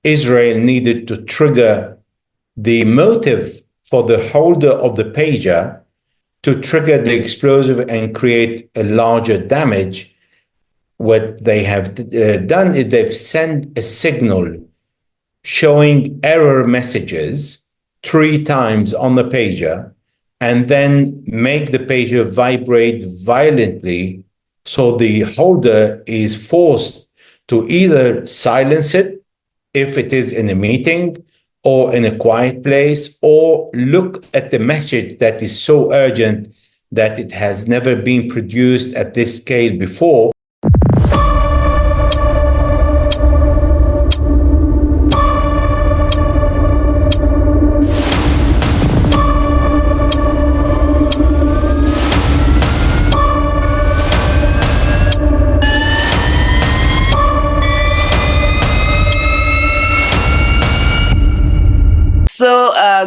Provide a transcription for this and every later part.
Israel needed to trigger the motive for the holder of the pager to trigger the explosive and create a larger damage. What they have done is they've sent a signal showing error messages 3 times on the pager and then make the pager vibrate violently, so the holder is forced to either silence it if it is in a meeting or in a quiet place, or look at the message that is so urgent that it has never been produced at this scale before.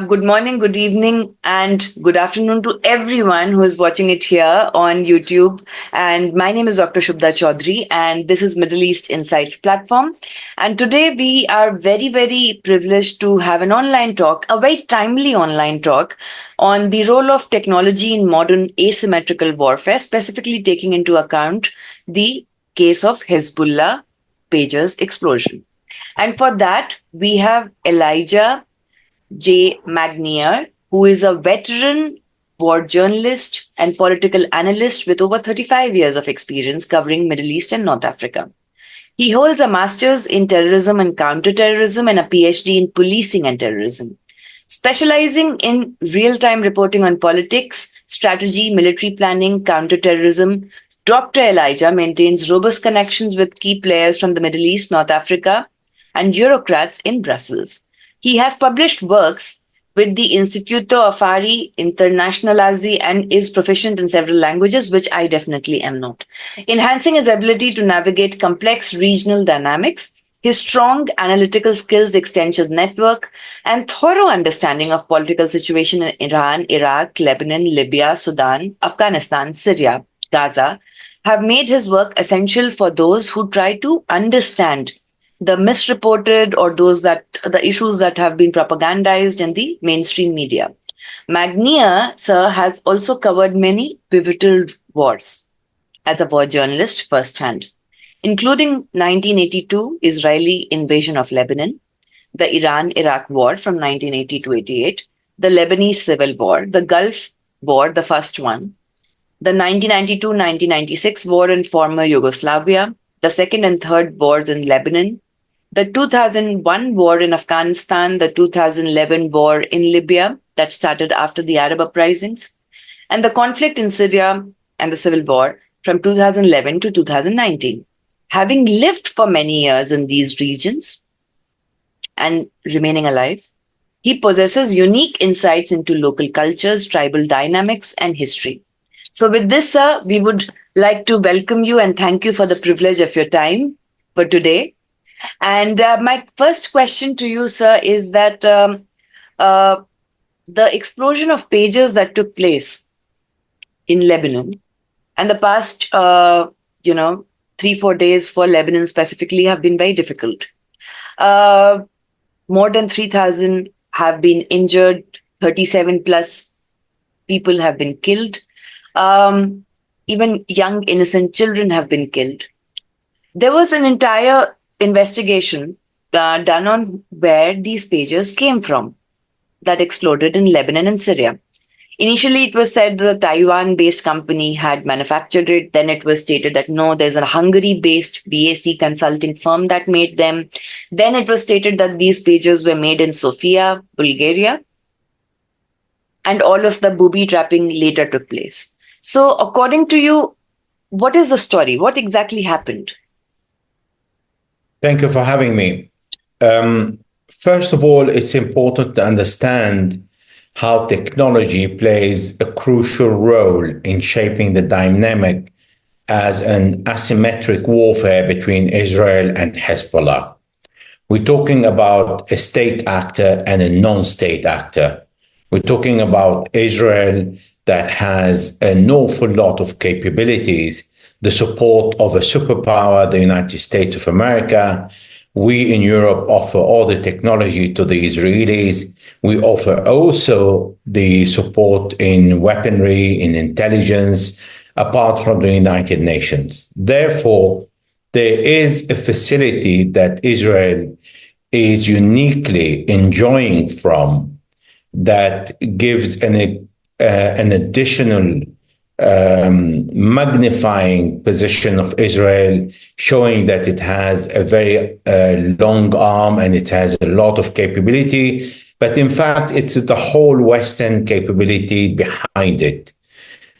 Good morning, good evening, and good afternoon to everyone who is watching it here on YouTube. And my name is Dr. Shubhda Chaudhary, and this is Middle East Insights platform. And today we are very, very privileged to have an online talk, a very timely online talk on the role of technology in modern asymmetrical warfare, specifically taking into account the case of Hezbollah pagers explosion. And for that, we have Elijah J. Magnier, who is a veteran war journalist and political analyst with over 35 years of experience covering Middle East and North Africa. He holds a master's in terrorism and counter-terrorism and a PhD in policing and terrorism. Specializing in real-time reporting on politics, strategy, military planning, counter-terrorism, Dr. Elijah maintains robust connections with key players from the Middle East, North Africa, and bureaucrats in Brussels. He has published works with the Instituto Affari Internazionali and is proficient in several languages, which I definitely am not. Enhancing his ability to navigate complex regional dynamics, his strong analytical skills, extensive network, and thorough understanding of political situation in Iran, Iraq, Lebanon, Libya, Sudan, Afghanistan, Syria, Gaza, have made his work essential for those who try to understand the misreported or the issues that have been propagandized in the mainstream media. Magnier, sir, has also covered many pivotal wars as a war journalist firsthand, including 1982 Israeli invasion of Lebanon, the Iran-Iraq war from 1980 to 88, the Lebanese civil war, the Gulf War, the first one, the 1992-1996 war in former Yugoslavia, the second and third wars in Lebanon, the 2001 war in Afghanistan, the 2011 war in Libya that started after the Arab uprisings, and the conflict in Syria and the civil war from 2011 to 2019. Having lived for many years in these regions and remaining alive, he possesses unique insights into local cultures, tribal dynamics, and history. So with this, sir, we would like to welcome you and thank you for the privilege of your time for today. And my first question to you, sir, is that the explosion of pagers that took place in Lebanon and the past, 3-4 days for Lebanon specifically have been very difficult. More than 3,000 have been injured, 37 plus people have been killed. Even young innocent children have been killed. There was an entire investigation done on where these pagers came from that exploded in Lebanon and Syria. Initially, it was said the Taiwan-based company had manufactured it. Then it was stated that no, there's a Hungary-based BAC consulting firm that made them. Then it was stated that these pagers were made in Sofia, Bulgaria. And all of the booby trapping later took place. So according to you, what is the story? What exactly happened? Thank you for having me. First of all, it's important to understand how technology plays a crucial role in shaping the dynamic as an asymmetric warfare between Israel and Hezbollah. We're talking about a state actor and a non-state actor. We're talking about Israel that has an awful lot of capabilities, the support of a superpower, the United States of America. We in Europe offer all the technology to the Israelis. We offer also the support in weaponry, in intelligence, apart from the United Nations. Therefore, there is a facility that Israel is uniquely enjoying from that gives an additional magnifying position of Israel, showing that it has a very long arm and it has a lot of capability. But in fact, it's the whole Western capability behind it.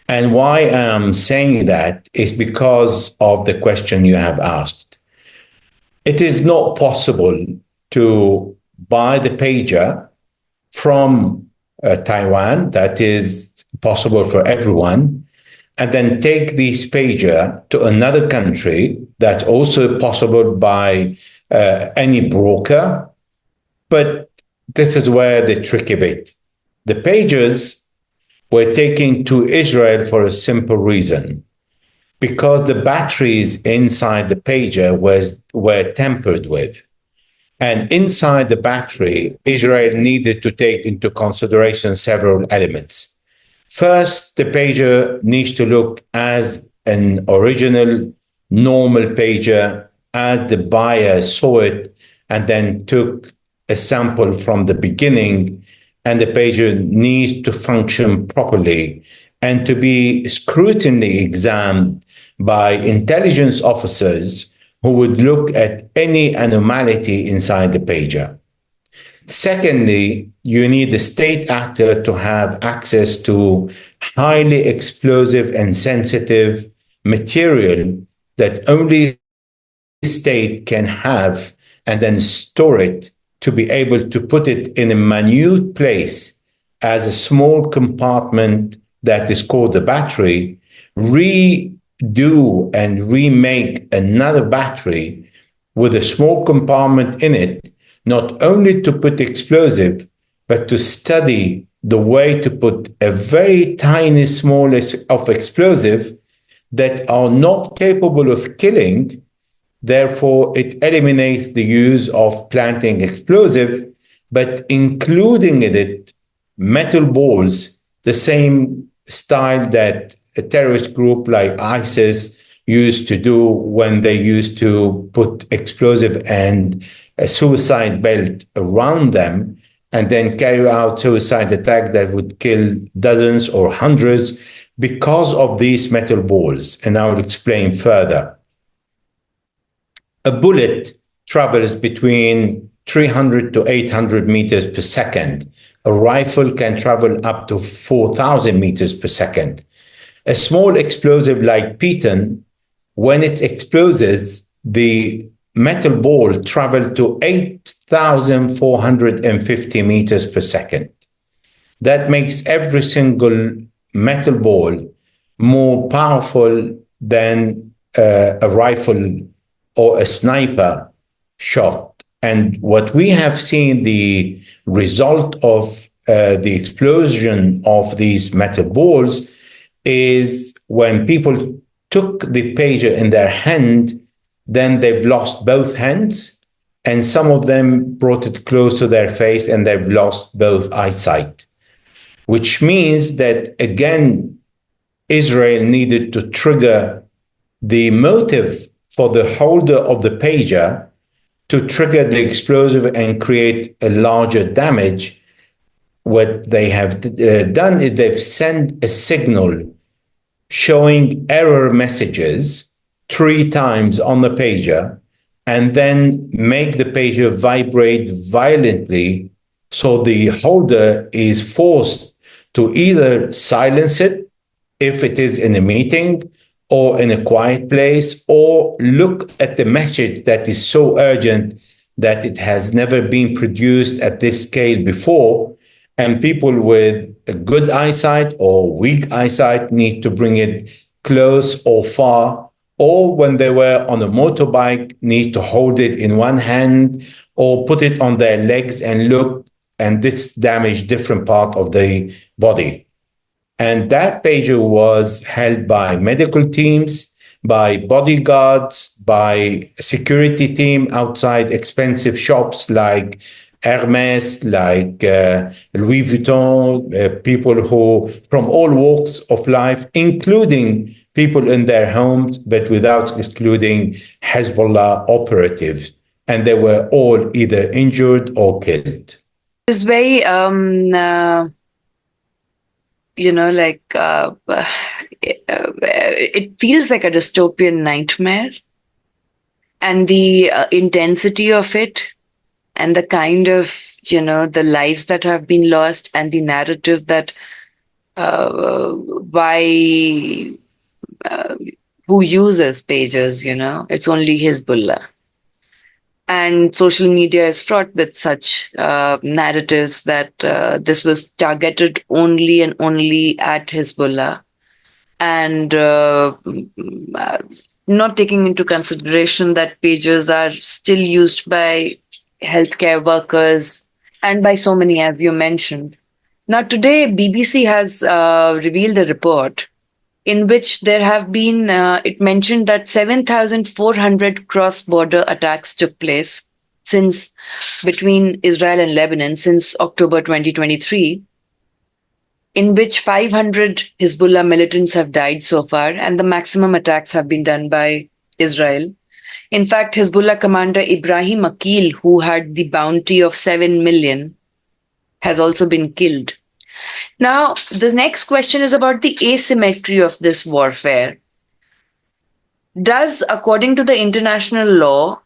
And why I'm saying that is because of the question you have asked. It is not possible to buy the pager from Taiwan. That is possible for everyone, and then take this pager to another country that also possible by any broker. But this is where the tricky bit. The pagers were taken to Israel for a simple reason, because the batteries inside the pager were tampered with. And inside the battery, Israel needed to take into consideration several elements. First, the pager needs to look as an original, normal pager as the buyer saw it and then took a sample from the beginning. And the pager needs to function properly and to be scrutinally examined by intelligence officers who would look at any anomaly inside the pager. Secondly, you need the state actor to have access to highly explosive and sensitive material that only the state can have and then store it to be able to put it in a minute place as a small compartment that is called the battery, redo and remake another battery with a small compartment in it, not only to put explosive, but to study the way to put a very tiny small of explosive that are not capable of killing. Therefore, it eliminates the use of planting explosive, but including in it metal balls, the same style that a terrorist group like ISIS used to do when they used to put explosive and a suicide belt around them and then carry out suicide attack that would kill dozens or hundreds because of these metal balls. And I will explain further. A bullet travels between 300 to 800 meters per second. A rifle can travel up to 4,000 meters per second. A small explosive like piton, when it explodes, the metal ball travels to 8,450 meters per second. That makes every single metal ball more powerful than a rifle or a sniper shot. And what we have seen, the result of the explosion of these metal balls is when people took the pager in their hand, then they've lost both hands, and some of them brought it close to their face and they've lost both eyesight, which means that, again, Israel needed to trigger the motive for the holder of the pager to trigger the explosive and create a larger damage. What they have done is they've sent a signal showing error messages 3 times on the pager and then make the pager vibrate violently, so the holder is forced to either silence it if it is in a meeting or in a quiet place, or look at the message that is so urgent that it has never been produced at this scale before, and people with a good eyesight or weak eyesight need to bring it close or far, or when they were on a motorbike, need to hold it in one hand or put it on their legs and look, and this damaged different part of the body. And that pager was held by medical teams, by bodyguards, by a security team outside expensive shops like Hermes, like Louis Vuitton, people who from all walks of life, including people in their homes, but without excluding Hezbollah operatives. And they were all either injured or killed. It's very, it feels like a dystopian nightmare. And the intensity of it and the kind of, the lives that have been lost and the narrative that who uses pages, it's only Hezbollah. And social media is fraught with such narratives that this was targeted only and only at Hezbollah. And not taking into consideration that pages are still used by healthcare workers and by so many, as you mentioned. Now, today, BBC has revealed a report in which there have been, it mentioned that 7,400 cross-border attacks took place since between Israel and Lebanon since October 2023, in which 500 Hezbollah militants have died so far, and the maximum attacks have been done by Israel. In fact, Hezbollah commander Ibrahim Akil, who had the bounty of 7 million, has also been killed. Now, the next question is about the asymmetry of this warfare. Does, according to the international law,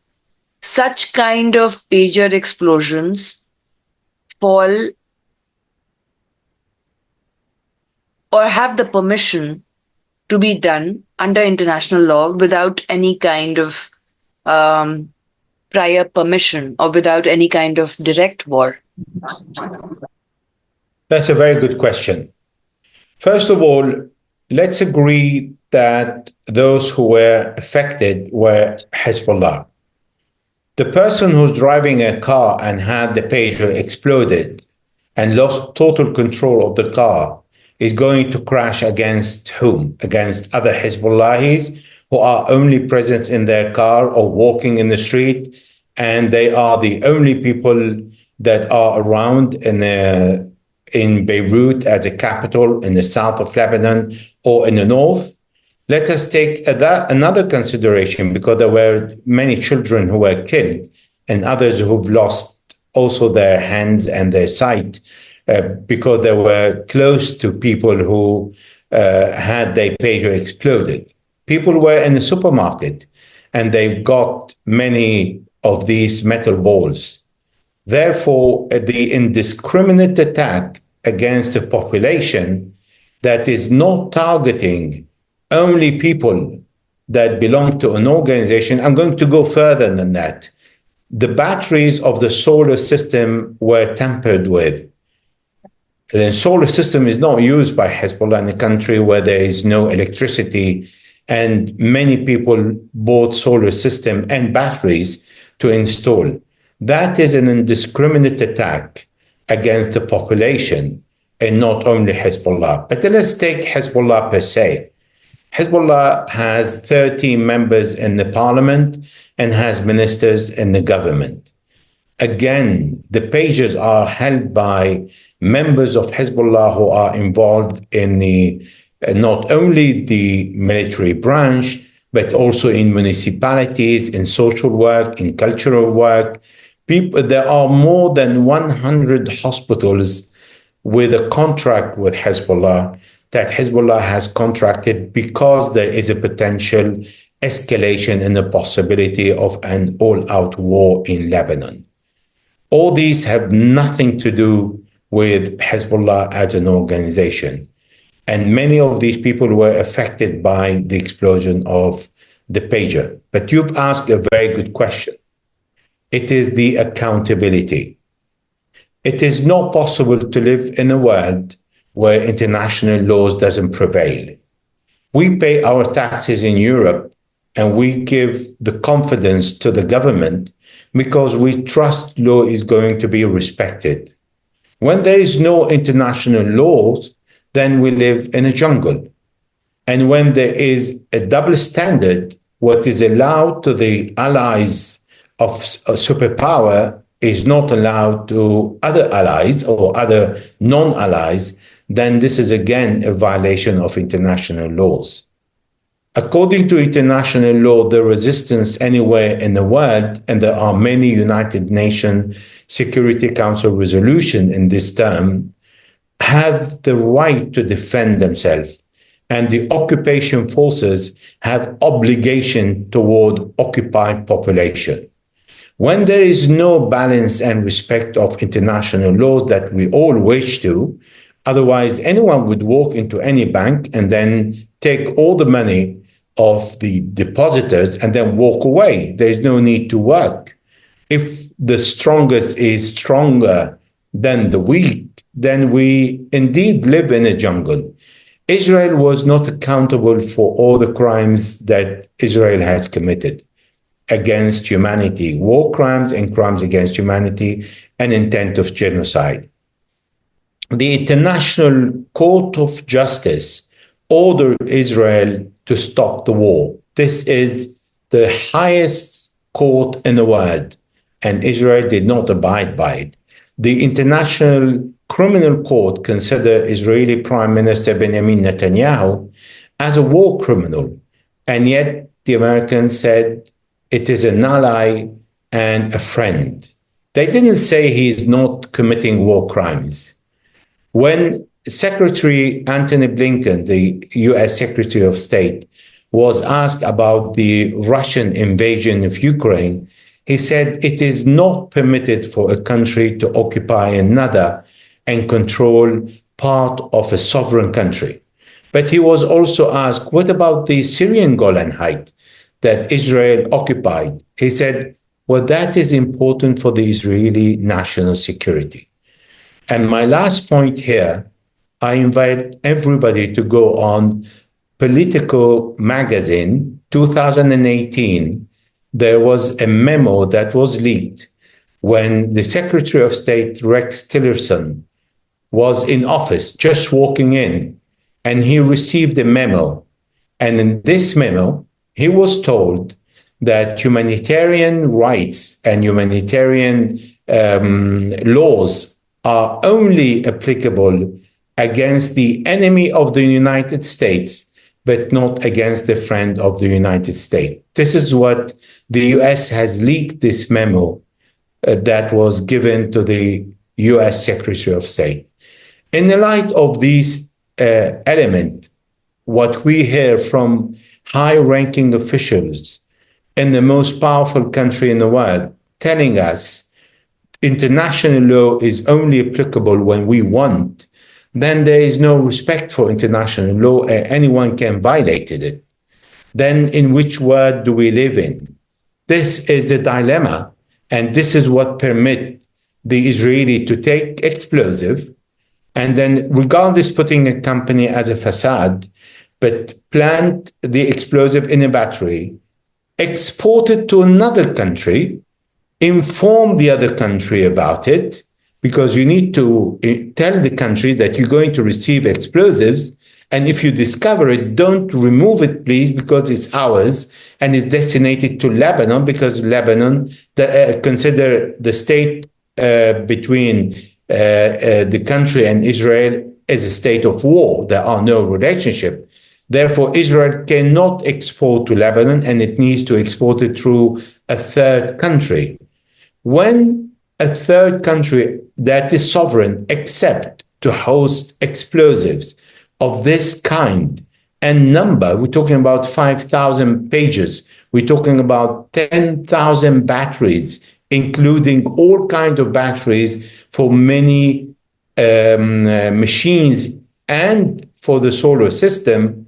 such kind of pager explosions fall or have the permission to be done under international law without any kind of prior permission or without any kind of direct war? That's a very good question. First of all, let's agree that those who were affected were Hezbollah. The person who's driving a car and had the pager exploded and lost total control of the car is going to crash against whom? Against other Hezbollahis who are only present in their car or walking in the street, and they are the only people that are around in Beirut as a capital, in the south of Lebanon or in the north. Let us take another consideration, because there were many children who were killed and others who've lost also their hands and their sight because they were close to people who had their pager exploded. People were in the supermarket and they've got many of these metal balls. Therefore, the indiscriminate attack against a population that is not targeting only people that belong to an organization. I'm going to go further than that. The batteries of the solar system were tampered with. The solar system is not used by Hezbollah in a country where there is no electricity, and many people bought solar system and batteries to install. That is an indiscriminate attack against the population and not only Hezbollah. But let's take Hezbollah per se. Hezbollah has 13 members in the parliament and has ministers in the government. Again, the pages are held by members of Hezbollah who are involved in not only the military branch, but also in municipalities, in social work, in cultural work. There are more than 100 hospitals with a contract with Hezbollah that Hezbollah has contracted because there is a potential escalation and the possibility of an all-out war in Lebanon. All these have nothing to do with Hezbollah as an organization. And many of these people were affected by the explosion of the pager. But you've asked a very good question. It is the accountability. It is not possible to live in a world where international laws doesn't prevail. We pay our taxes in Europe and we give the confidence to the government because we trust law is going to be respected. When there is no international laws, then we live in a jungle. And when there is a double standard, what is allowed to the allies of a superpower is not allowed to other allies or other non-allies, then this is again a violation of international laws. According to international law, the resistance anywhere in the world, and there are many United Nations Security Council resolutions in this term, have the right to defend themselves. And the occupation forces have obligation toward occupied population. When there is no balance and respect of international laws that we all wish to, otherwise anyone would walk into any bank and then take all the money of the depositors and then walk away. There's no need to work. If the strongest is stronger than the weak, then we indeed live in a jungle. Israel was not accountable for all the crimes that Israel has committed against humanity, war crimes and crimes against humanity and intent of genocide. The International Court of Justice ordered Israel to stop the war. This is the highest court in the world, and Israel did not abide by it. The International Criminal Court considered Israeli Prime Minister Benjamin Netanyahu as a war criminal, and yet the Americans said it is an ally and a friend. They didn't say he's not committing war crimes. When Secretary Antony Blinken, the US Secretary of State, was asked about the Russian invasion of Ukraine, he said it is not permitted for a country to occupy another and control part of a sovereign country. But he was also asked, what about the Syrian Golan Heights that Israel occupied? He said, well, that is important for the Israeli national security. And my last point here, I invite everybody to go on Politico magazine, 2018. There was a memo that was leaked when the Secretary of State, Rex Tillerson, was in office, just walking in, and he received a memo. And in this memo, he was told that humanitarian rights and humanitarian laws are only applicable against the enemy of the United States, but not against the friend of the United States. This is what the US has leaked, this memo that was given to the US Secretary of State. In the light of these elements, what we hear from high-ranking officials in the most powerful country in the world telling us international law is only applicable when we want, then there is no respect for international law and anyone can violate it. Then in which world do we live in? This is the dilemma, and this is what permits the Israeli to take explosive and then, regardless putting a company as a facade, but plant the explosive in a battery, export it to another country, inform the other country about it, because you need to tell the country that you're going to receive explosives. And if you discover it, don't remove it, please, because it's ours and it's destined to Lebanon, because Lebanon consider the state between the country and Israel as a state of war. There are no relationship. Therefore, Israel cannot export to Lebanon, and it needs to export it through a third country. When a third country that is sovereign accepts to host explosives of this kind and number, we're talking about 5,000 pages, we're talking about 10,000 batteries, including all kinds of batteries for many machines and for the solar system,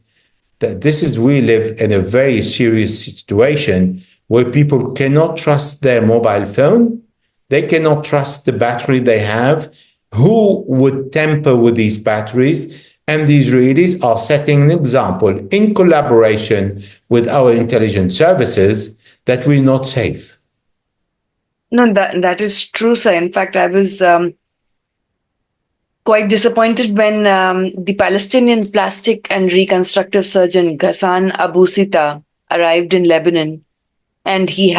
that this is, we live in a very serious situation where people cannot trust their mobile phone. They cannot trust the battery they have. Who would tamper with these batteries? And the Israelis are setting an example in collaboration with our intelligence services that we're not safe. No, that is true, sir. In fact, I was quite disappointed when the Palestinian plastic and reconstructive surgeon Ghassan Abu Sita arrived in Lebanon, and he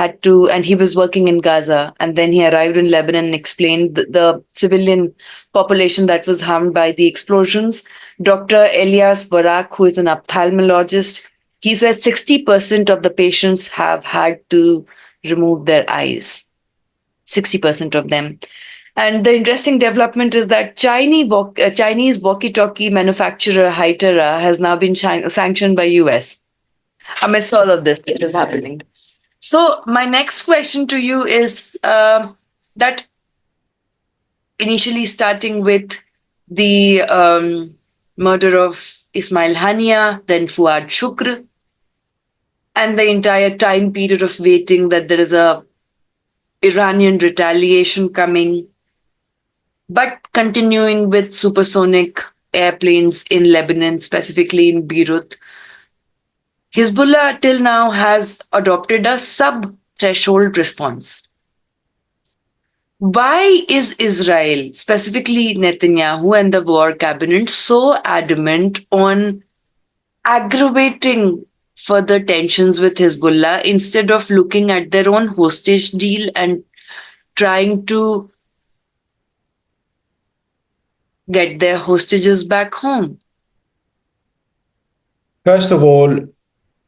was working in Gaza, and then he arrived in Lebanon and explained the civilian population that was harmed by the explosions. Dr. Elias Barak, who is an ophthalmologist, he says 60% of the patients have had to remove their eyes. 60% of them. And the interesting development is that Chinese walkie-talkie manufacturer Hytera has now been sanctioned by US amidst all of this that is happening. So my next question to you is that initially starting with the murder of Ismail Hania, then Fuad Shukr, and the entire time period of waiting that there is a Iranian retaliation coming, but continuing with supersonic airplanes in Lebanon, specifically in Beirut. Hezbollah till now has adopted a sub-threshold response. Why is Israel, specifically Netanyahu and the war cabinet, so adamant on aggravating further tensions with Hezbollah instead of looking at their own hostage deal and trying to get their hostages back home? First of all,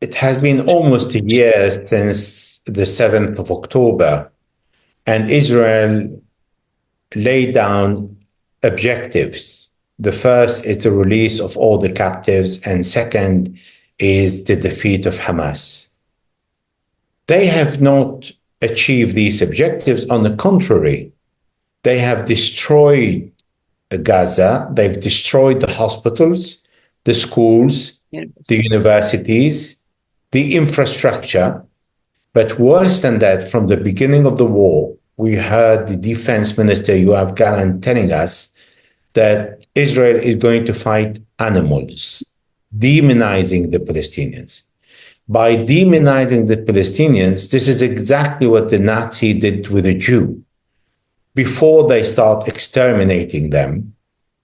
it has been almost a year since the 7th of October, and Israel laid down objectives. The first is the release of all the captives, and second is the defeat of Hamas. They have not achieved these objectives. On the contrary, they have destroyed Gaza, they've destroyed the hospitals, the schools, the universities, the infrastructure. But worse than that, from the beginning of the war, we heard the defense minister, Yoav Gallant, telling us that Israel is going to fight animals, demonizing the Palestinians. By demonizing the Palestinians, this is exactly what the Nazi did with the Jew. Before they start exterminating them,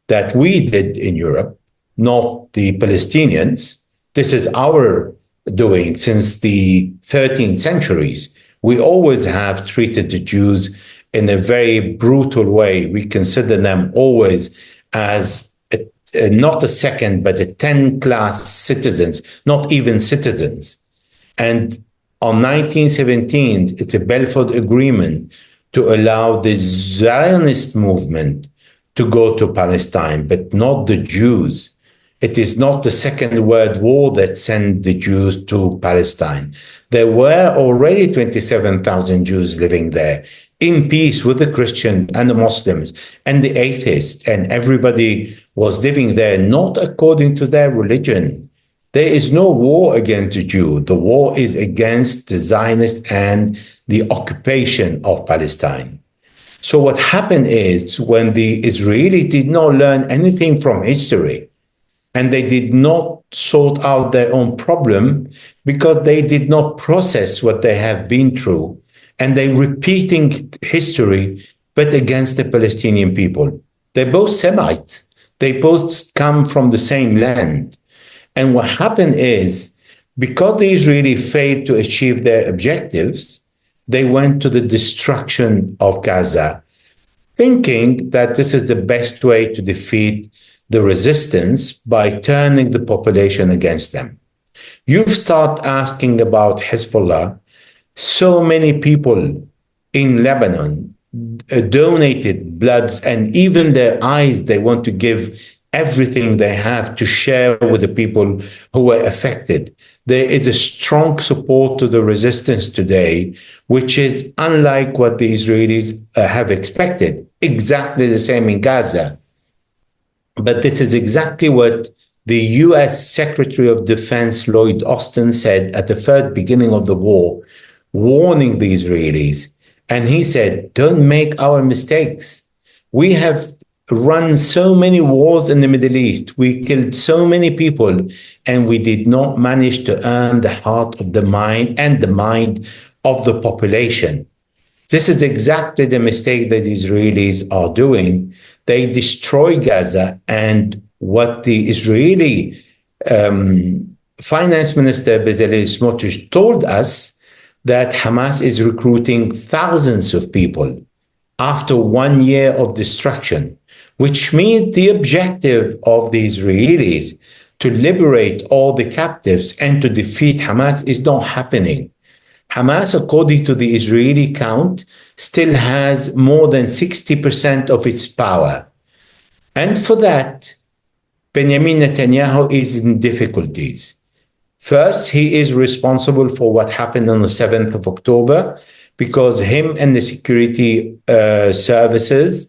that we did in Europe, not the Palestinians. This is our doing since the 13th centuries. We always have treated the Jews in a very brutal way. We consider them always as not a second, but a 10th-class citizens, not even citizens. And on 1917, it's a Balfour Agreement to allow the Zionist movement to go to Palestine, but not the Jews. It is not the Second World War that sent the Jews to Palestine. There were already 27,000 Jews living there in peace with the Christians and the Muslims and the atheists, and everybody was living there not according to their religion. There is no war against the Jew. The war is against the Zionists and the occupation of Palestine. So what happened is when the Israelis did not learn anything from history, and they did not sort out their own problem because they did not process what they have been through, and they repeating history, but against the Palestinian people. They're both Semites. They both come from the same land. And what happened is, because the Israelis failed to achieve their objectives, they went to the destruction of Gaza, thinking that this is the best way to defeat the resistance by turning the population against them. You start asking about Hezbollah. So many people in Lebanon donated bloods and even their eyes. They want to give everything they have to share with the people who were affected. There is a strong support to the resistance today, which is unlike what the Israelis have expected. Exactly the same in Gaza. But this is exactly what the US Secretary of Defense Lloyd Austin said at the first beginning of the war, warning the Israelis. And he said, don't make our mistakes. We have run so many wars in the Middle East. We killed so many people, and we did not manage to earn the heart of the mind and the mind of the population. This is exactly the mistake that the Israelis are doing. They destroy Gaza, and what the Israeli Finance Minister Bezalel Smotrich told us that Hamas is recruiting thousands of people after 1 year of destruction, which means the objective of the Israelis to liberate all the captives and to defeat Hamas is not happening. Hamas, according to the Israeli count, still has more than 60% of its power. And for that, Benjamin Netanyahu is in difficulties. First, he is responsible for what happened on the 7th of October because him and the security services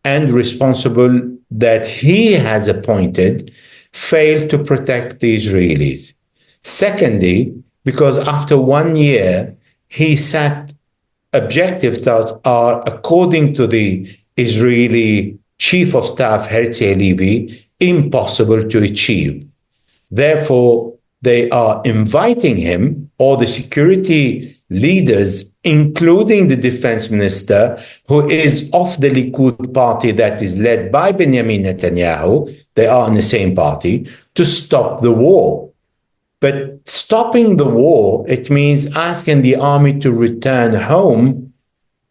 and responsible that he has appointed failed to protect the Israelis. Secondly, because after 1 year, he set objectives that are, according to the Israeli Chief of Staff, Herzi Halevi, impossible to achieve. Therefore, they are inviting him, or the security leaders, including the defense minister, who is of the Likud party that is led by Benjamin Netanyahu, they are in the same party, to stop the war. But stopping the war, it means asking the army to return home.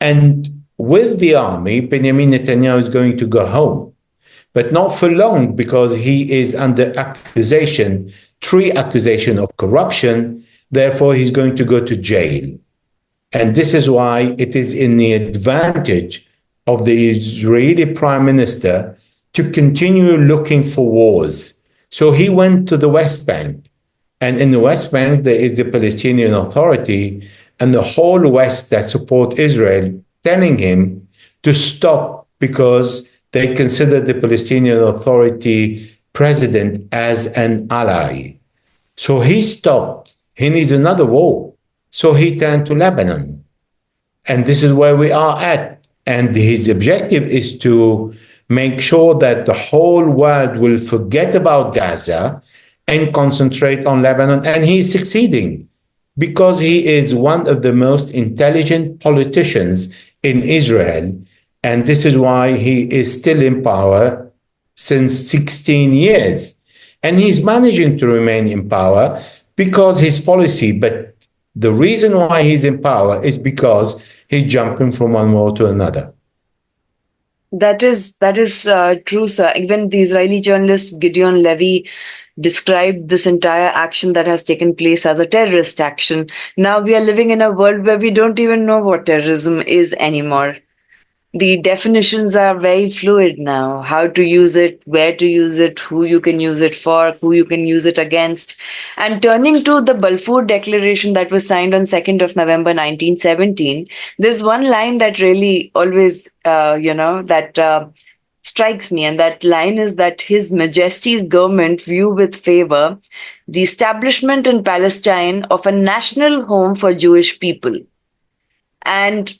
And with the army, Benjamin Netanyahu is going to go home. But not for long, because he is under accusation, 3 accusations of corruption. Therefore, he's going to go to jail. And this is why it is in the advantage of the Israeli prime minister to continue looking for wars. So he went to the West Bank. And in the West Bank, there is the Palestinian Authority and the whole West that support Israel telling him to stop because they consider the Palestinian Authority president as an ally. So he stopped. He needs another war. So he turned to Lebanon. And this is where we are at. And his objective is to make sure that the whole world will forget about Gaza and concentrate on Lebanon. And he's succeeding because he is one of the most intelligent politicians in Israel. And this is why he is still in power since 16 years. And he's managing to remain in power because his policy. But the reason why he's in power is because he's jumping from one war to another. That is true, sir. Even the Israeli journalist Gideon Levy described this entire action that has taken place as a terrorist action. Now we are living in a world where we don't even know what terrorism is anymore. The definitions are very fluid now. How to use it, where to use it, who you can use it for, who you can use it against. And turning to the Balfour Declaration that was signed on 2nd of November 1917, there's one line that really always, strikes me. And that line is that His Majesty's government view with favor the establishment in Palestine of a national home for Jewish people. And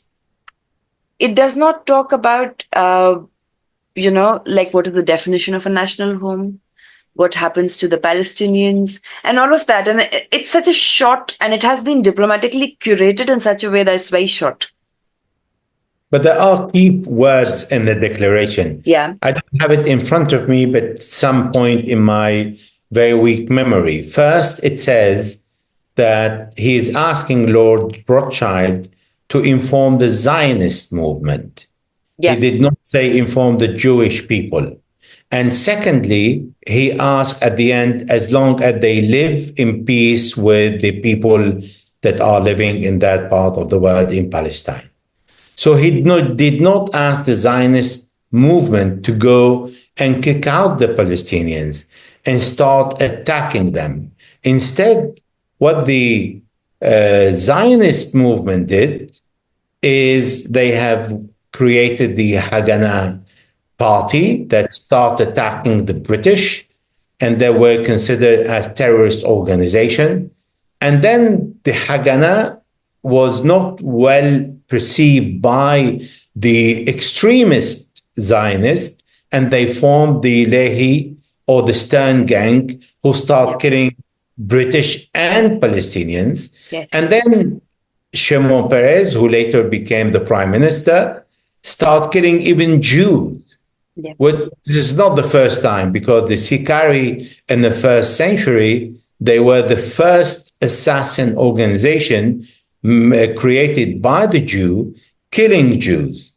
it does not talk about, what is the definition of a national home, what happens to the Palestinians, and all of that. And it's such a short, and it has been diplomatically curated in such a way that it's very short. But there are key words in the declaration. Yeah. I don't have it in front of me, but at some point in my very weak memory. First, it says that he is asking Lord Rothschild to inform the Zionist movement. Yeah. He did not say inform the Jewish people. And secondly, he asked at the end, as long as they live in peace with the people that are living in that part of the world in Palestine. So he did not ask the Zionist movement to go and kick out the Palestinians and start attacking them. Instead, what the Zionist movement did is they have created the Haganah party that started attacking the British, and they were considered as terrorist organization. And then the Haganah was not well perceived by the extremist Zionists, and they formed the Lehi or the Stern Gang, who start killing British and Palestinians. Yes. And then Shimon Peres, who later became the prime minister, start killing even Jews. Yeah. This is not the first time, because the Sicarii in the first century, They were the first assassin organization created by the Jew, killing Jews.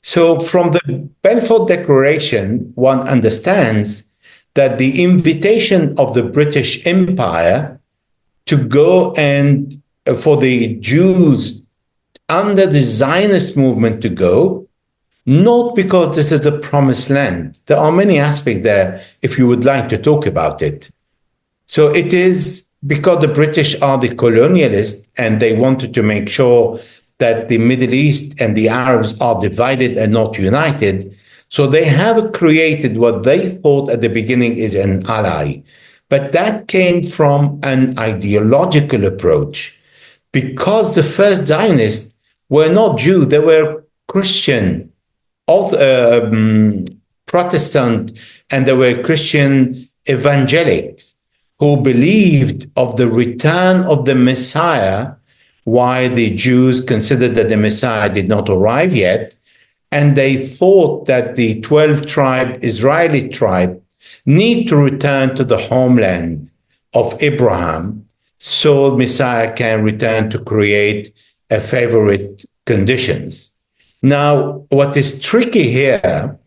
So from the Balfour Declaration, one understands that the invitation of the British Empire to go and for the Jews under the Zionist movement to go, not because this is the promised land. There are many aspects there if you would like to talk about it. So it is because the British are the colonialists and they wanted to make sure that the Middle East and the Arabs are divided and not united. So they have created what they thought at the beginning is an ally. But that came from an ideological approach because the first Zionists were not Jew, they were Christian, Protestant, and they were Christian evangelics who believed of the return of the Messiah, while the Jews considered that the Messiah did not arrive yet. And they thought that the 12-tribe Israeli tribe need to return to the homeland of Abraham so Messiah can return to create a favorite conditions. Now, what is tricky here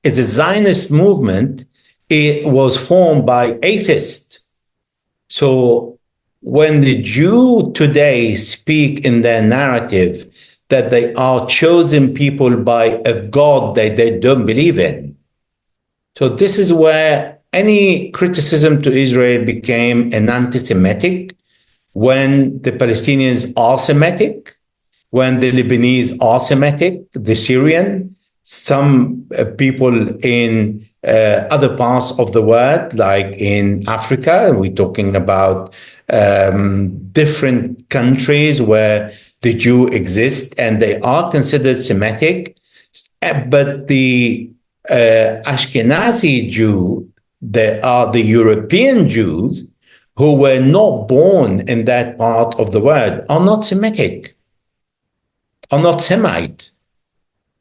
is the Zionist movement. It was formed by atheists. So when the Jew today speak in their narrative that they are chosen people by a God that they don't believe in. So this is where any criticism to Israel became an anti-Semitic when the Palestinians are Semitic, when the Lebanese are Semitic, the Syrian, some people in other parts of the world, like in Africa, we're talking about different countries where the Jew exists and they are considered Semitic, but the Ashkenazi Jew, they are the European Jews who were not born in that part of the world, are not Semitic, are not Semite.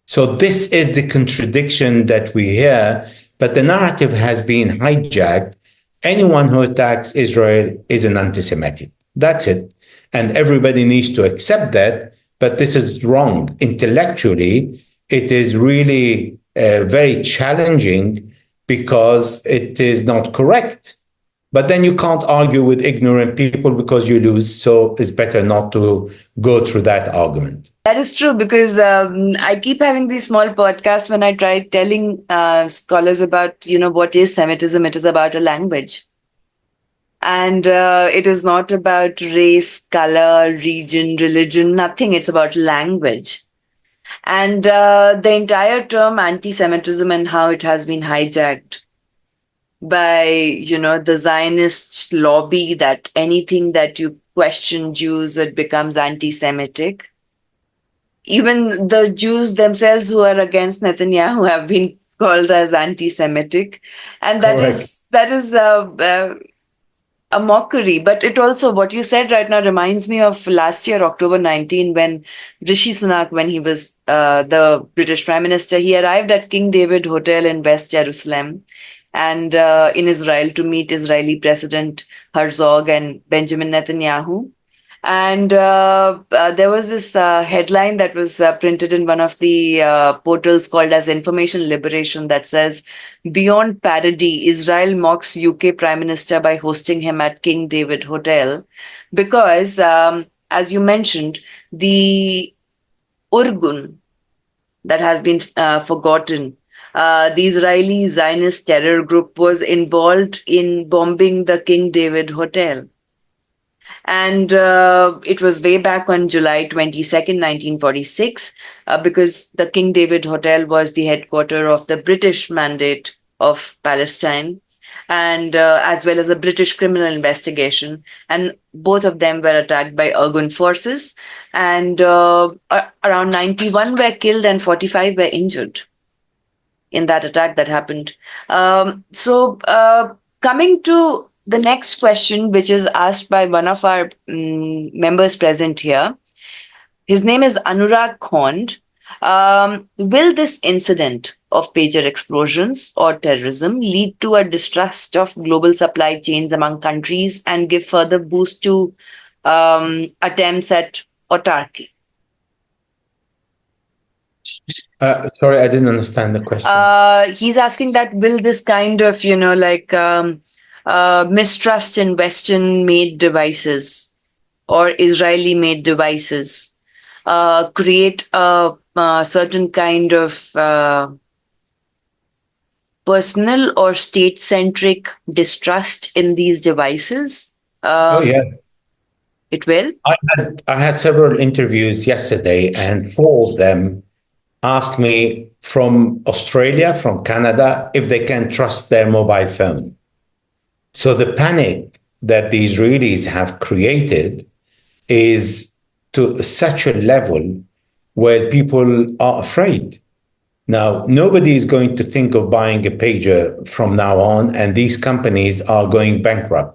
So this is the contradiction that we hear, but the narrative has been hijacked. Anyone who attacks Israel is an anti-Semitic. That's it. And everybody needs to accept that, but this is wrong. Intellectually, it is really very challenging because it is not correct. But then you can't argue with ignorant people because you lose. So it's better not to go through that argument. That is true because I keep having these small podcasts when I try telling scholars about, what is Semitism. It is about a language. And it is not about race, color, region, religion, nothing. It's about language. And the entire term anti-Semitism and how it has been hijacked by, the Zionist lobby that anything that you question Jews, it becomes anti-Semitic. Even the Jews themselves who are against Netanyahu have been called as anti-Semitic. And that is a mockery. But it also, what you said right now reminds me of last year, October 19, when Rishi Sunak, when he was the British Prime Minister, he arrived at King David Hotel in West Jerusalem and in Israel to meet Israeli President Herzog and Benjamin Netanyahu. And there was this headline that was printed in one of the portals called as Information Liberation that says, "Beyond parody, Israel mocks UK Prime Minister by hosting him at King David Hotel." Because, as you mentioned, the Urgun that has been forgotten, the Israeli Zionist terror group was involved in bombing the King David Hotel. And it was way back on July 22nd, 1946, because the King David Hotel was the headquarters of the British Mandate of Palestine, and as well as a British criminal investigation. And both of them were attacked by Irgun forces. And around 91 were killed and 45 were injured in that attack that happened. So coming to the next question, which is asked by one of our members present here. His name is Anurag Khond. Will this incident of pager explosions or terrorism lead to a distrust of global supply chains among countries and give further boost to attempts at autarky? Sorry, I didn't understand the question. He's asking that will this kind of, mistrust in Western made devices or Israeli made devices create a certain kind of personal or state centric distrust in these devices? Oh, yeah. It will? I had several interviews yesterday, and four of them asked me from Australia, from Canada, if they can trust their mobile phone. So the panic that the Israelis have created is to such a level where people are afraid. Now, nobody is going to think of buying a pager from now on, and these companies are going bankrupt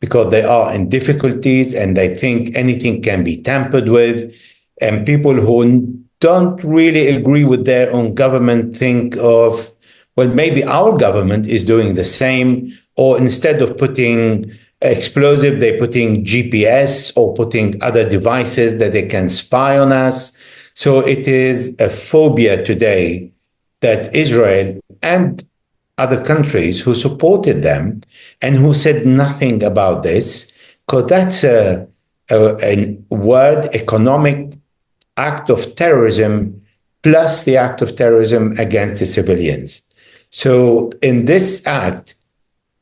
because they are in difficulties and they think anything can be tampered with. And people who don't really agree with their own government think of, well, maybe our government is doing the same, or instead of putting explosive, they're putting GPS or putting other devices that they can spy on us. So it is a phobia today that Israel and other countries who supported them and who said nothing about this, because that's a word economic act of terrorism plus the act of terrorism against the civilians. So in this act,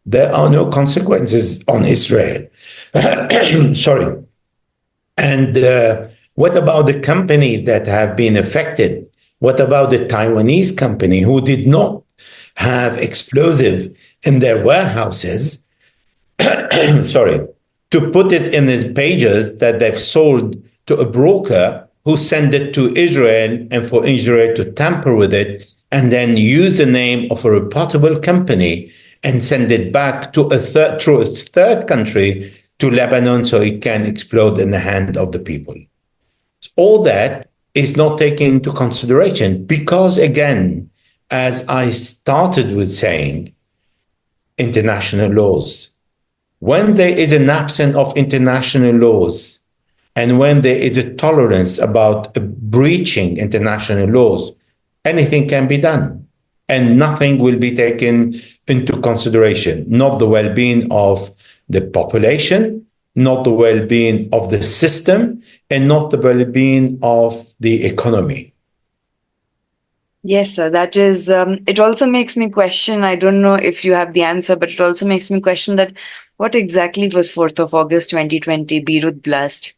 there are no consequences on Israel. Sorry. And what about the companies that have been affected? What about the Taiwanese company who did not have explosive in their warehouses? Sorry, to put it in these pages that they've sold to a broker who sent it to Israel and for Israel to tamper with it and then use the name of a reputable company and send it back to through a third country to Lebanon so it can explode in the hand of the people. All that is not taken into consideration because, again, as I started with saying, international laws. When there is an absence of international laws and when there is a tolerance about breaching international laws, anything can be done and nothing will be taken into consideration, not the well-being of the population, not the well-being of the system, and not the well-being of the economy. Yes, sir. That is, it also makes me question. I don't know if you have the answer, but it also makes me question that what exactly was 4th of August 2020 Beirut blast?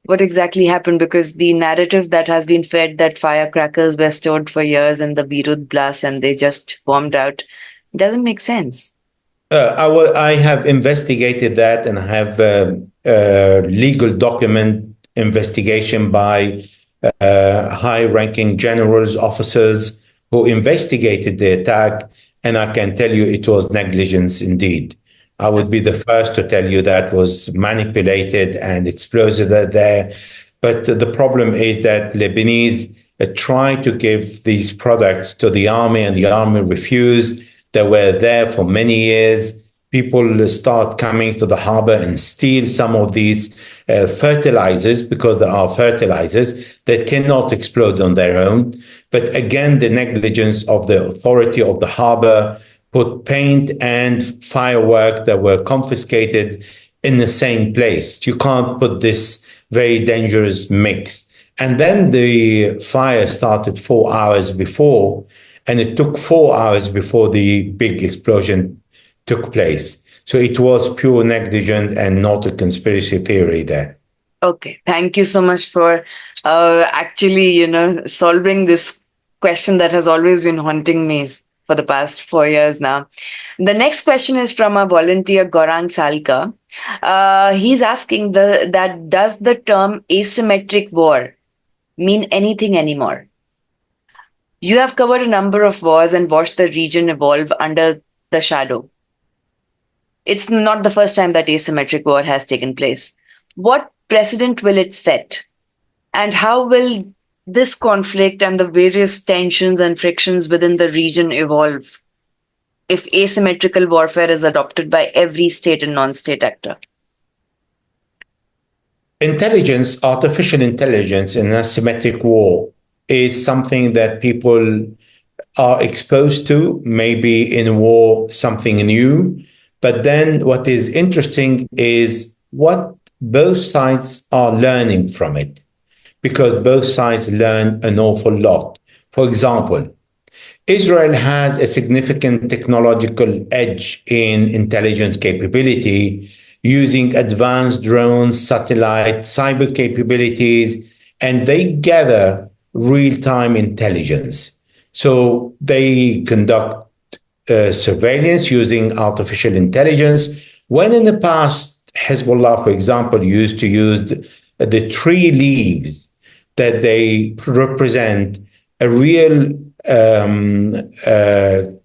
What exactly happened? Because the narrative that has been fed that firecrackers were stored for years in the Beirut blast and they just bombed out doesn't make sense. I have investigated that and have legal document investigation by high-ranking generals, officers who investigated the attack, and I can tell you it was negligence indeed. I would be the first to tell you that was manipulated and explosive there. But the problem is that Lebanese tried to give these products to the army, and the army refused. They were there for many years. People start coming to the harbor and steal some of these fertilizers because there are fertilizers that cannot explode on their own. But again, the negligence of the authority of the harbor put paint and firework that were confiscated in the same place. You can't put this very dangerous mix. And then the fire started 4 hours before, and it took 4 hours before the big explosion took place. So it was pure negligence and not a conspiracy theory there. Okay, thank you so much for actually, solving this question that has always been haunting me for the past 4 years now. The next question is from a volunteer, Gorang Salka. He's asking that does the term asymmetric war mean anything anymore? You have covered a number of wars and watched the region evolve under the shadow. It's not the first time that asymmetric war has taken place. What precedent will it set? And how will this conflict and the various tensions and frictions within the region evolve if asymmetrical warfare is adopted by every state and non-state actor? Intelligence, artificial intelligence in asymmetric war is something that people are exposed to, maybe in war, something new. But then what is interesting is what both sides are learning from it, because both sides learn an awful lot. For example, Israel has a significant technological edge in intelligence capability using advanced drones, satellite, cyber capabilities, and they gather real-time intelligence. So they conduct surveillance using artificial intelligence. When in the past, Hezbollah, for example, used to use the tree leaves that they represent a real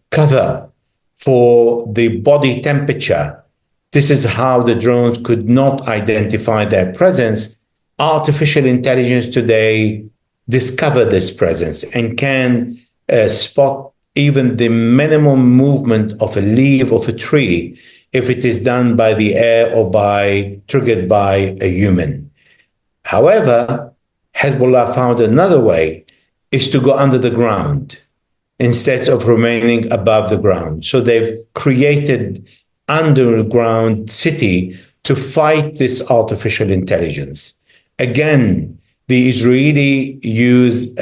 cover for the body temperature. This is how the drones could not identify their presence. Artificial intelligence today discover this presence and can spot even the minimum movement of a leaf of a tree if it is done by the air or triggered by a human. However, Hezbollah found another way, is to go under the ground instead of remaining above the ground. So they've created underground city to fight this artificial intelligence. Again, the Israeli use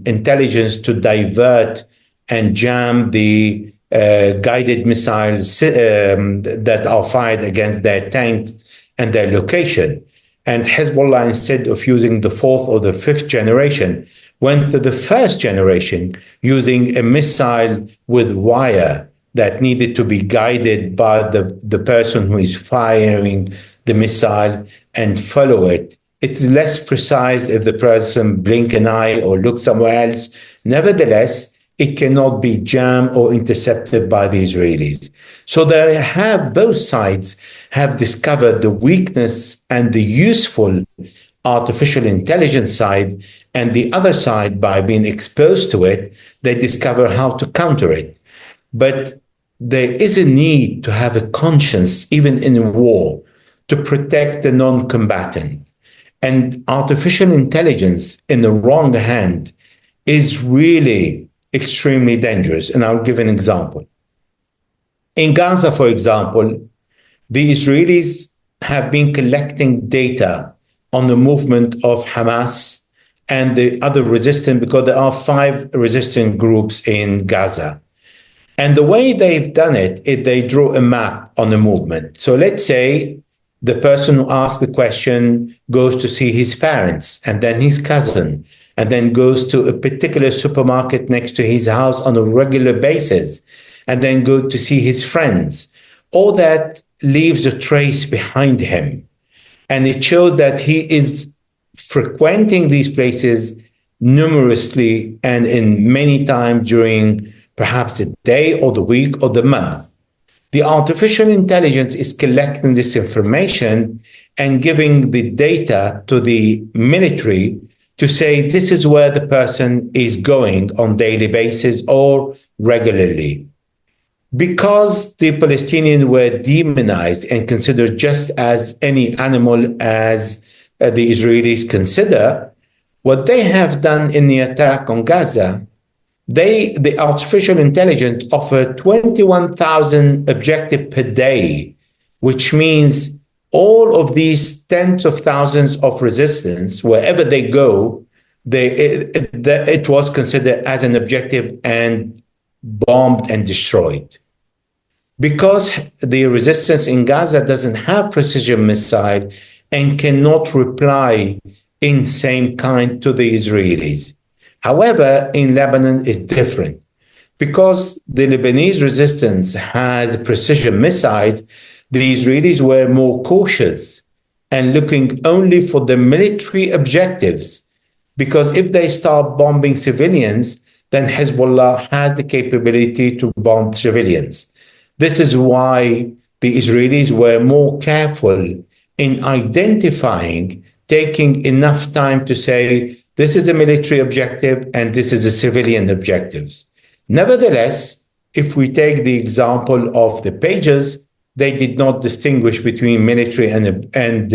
intelligence to divert and jam the guided missiles that are fired against their tanks and their location. And Hezbollah, instead of using the fourth or the fifth generation, went to the first generation using a missile with wire that needed to be guided by the person who is firing the missile and follow it. It's less precise if the person blink an eye or look somewhere else. Nevertheless, it cannot be jammed or intercepted by the Israelis. So both sides have discovered the weakness and the useful artificial intelligence side, and the other side, by being exposed to it, they discover how to counter it. But there is a need to have a conscience, even in war, to protect the non-combatant. And artificial intelligence in the wrong hand is really extremely dangerous. And I'll give an example. In Gaza, for example, the Israelis have been collecting data on the movement of Hamas and the other resistant, because there are 5 resistant groups in Gaza. And the way they've done it is they drew a map on the movement. So let's say the person who asked the question goes to see his parents and then his cousin, and then goes to a particular supermarket next to his house on a regular basis, and then go to see his friends. All that leaves a trace behind him. And it shows that he is frequenting these places numerously and in many times during perhaps the day or the week or the month. The artificial intelligence is collecting this information and giving the data to the military to say this is where the person is going on daily basis or regularly. Because the Palestinians were demonized and considered just as any animal as the Israelis consider, what they have done in the attack on Gaza, the artificial intelligence offered 21,000 objectives per day, which means all of these tens of thousands of resistance, wherever they go, it was considered as an objective and bombed and destroyed. Because the resistance in Gaza doesn't have precision missile and cannot reply in same kind to the Israelis. However, in Lebanon it's different. Because the Lebanese resistance has precision missiles, the Israelis were more cautious and looking only for the military objectives. Because if they start bombing civilians, then Hezbollah has the capability to bomb civilians. This is why the Israelis were more careful in identifying, taking enough time to say This is a military objective and this is a civilian objective. Nevertheless, if we take the example of the pages, they did not distinguish between military and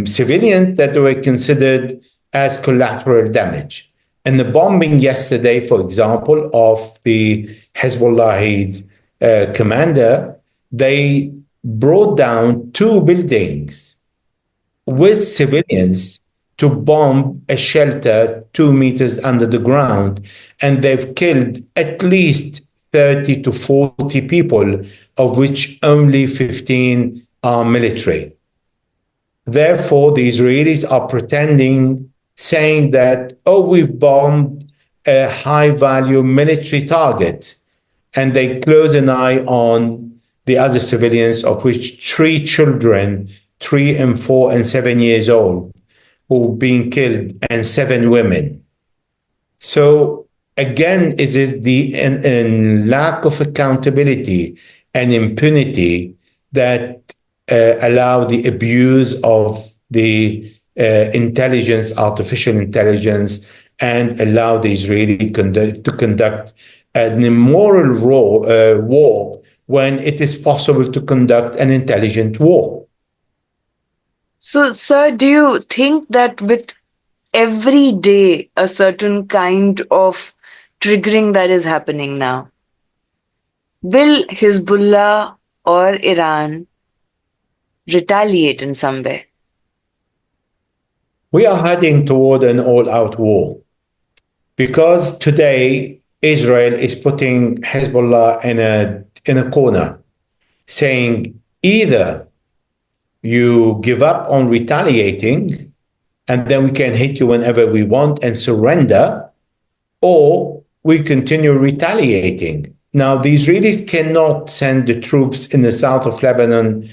civilian, that were considered as collateral damage. And the bombing yesterday, for example, of the Hezbollah commander, they brought down 2 buildings with civilians to bomb a shelter 2 meters under the ground. And they've killed at least 30 to 40 people, of which only 15 are military. Therefore, the Israelis are pretending, saying that, oh, we've bombed a high-value military target, and they close an eye on the other civilians, of which 3 children, 3 and 4 and 7 years old, who've been killed, and 7 women. So again, it is the lack of accountability and impunity that allow the abuse of the intelligence, artificial intelligence, and allow the Israeli to conduct an immoral war when it is possible to conduct an intelligent war. So, sir, do you think that with every day a certain kind of triggering that is happening now, will Hezbollah or Iran retaliate in some way? We are heading toward an all-out war because today Israel is putting Hezbollah in a corner, saying either you give up on retaliating and then we can hit you whenever we want and surrender, or we continue retaliating. Now, the Israelis cannot send the troops in the south of Lebanon